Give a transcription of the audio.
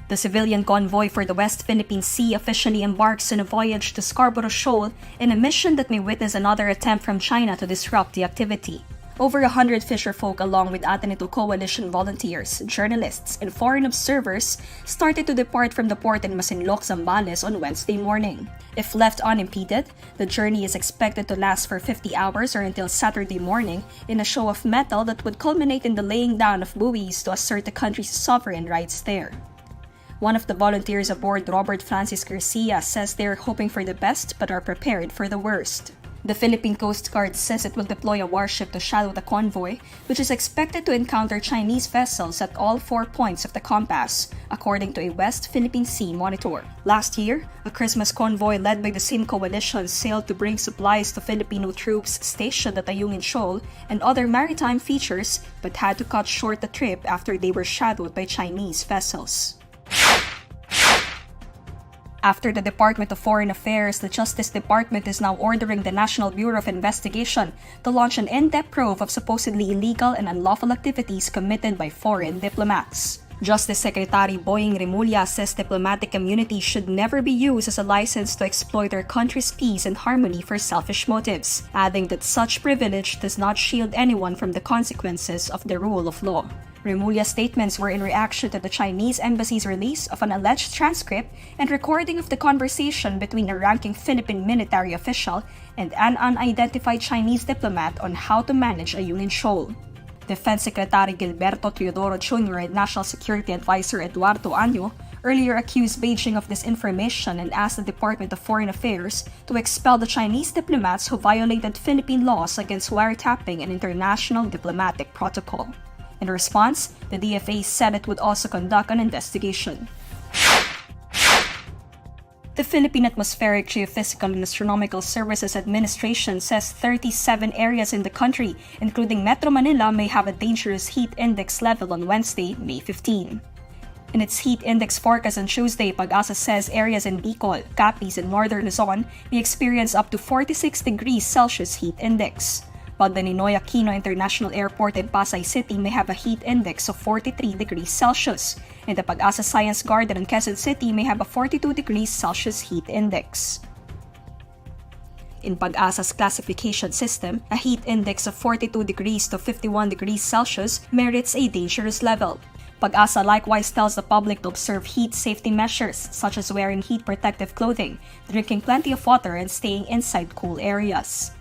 The civilian convoy for the West Philippine Sea officially embarks on a voyage to Scarborough Shoal in a mission that may witness another attempt from China to disrupt the activity. Over 100 fisherfolk along with Atenito Coalition volunteers, journalists, and foreign observers started to depart from the port in Masinloc, Zambales on Wednesday morning. If left unimpeded, the journey is expected to last for 50 hours or until Saturday morning in a show of mettle that would culminate in the laying down of buoys to assert the country's sovereign rights there. One of the volunteers aboard, Robert Francis Garcia, says they are hoping for the best but are prepared for the worst. The Philippine Coast Guard says it will deploy a warship to shadow the convoy, which is expected to encounter Chinese vessels at all 4 points of the compass, according to a West Philippine Sea monitor. Last year, a Christmas convoy led by the same coalition sailed to bring supplies to Filipino troops stationed at Ayungin Shoal and other maritime features, but had to cut short the trip after they were shadowed by Chinese vessels. After the Department of Foreign Affairs, the Justice Department is now ordering the National Bureau of Investigation to launch an in-depth probe of supposedly illegal and unlawful activities committed by foreign diplomats. Justice Secretary Boying Remulla says diplomatic immunity should never be used as a license to exploit our country's peace and harmony for selfish motives, adding that such privilege does not shield anyone from the consequences of the rule of law. Remulla's statements were in reaction to the Chinese embassy's release of an alleged transcript and recording of the conversation between a ranking Philippine military official and an unidentified Chinese diplomat on how to manage Ayungin Shoal. Defense Secretary Gilberto Teodoro Jr. and National Security Advisor Eduardo Año earlier accused Beijing of disinformation and asked the Department of Foreign Affairs to expel the Chinese diplomats who violated Philippine laws against wiretapping and international diplomatic protocol. In response, the DFA said it would also conduct an investigation. The Philippine Atmospheric, Geophysical and Astronomical Services Administration says 37 areas in the country, including Metro Manila, may have a dangerous heat index level on Wednesday, May 15. In its heat index forecast on Tuesday, Pagasa says areas in Bicol, Capiz, and Northern Luzon may experience up to 46 degrees Celsius heat index. While the Ninoy Aquino International Airport in Pasay City may have a heat index of 43 degrees Celsius, and the Pagasa Science Garden in Quezon City may have a 42 degrees Celsius heat index. In Pag-asa's classification system, a heat index of 42 degrees to 51 degrees Celsius merits a dangerous level. Pag-asa likewise tells the public to observe heat safety measures such as wearing heat protective clothing, drinking plenty of water, and staying inside cool areas.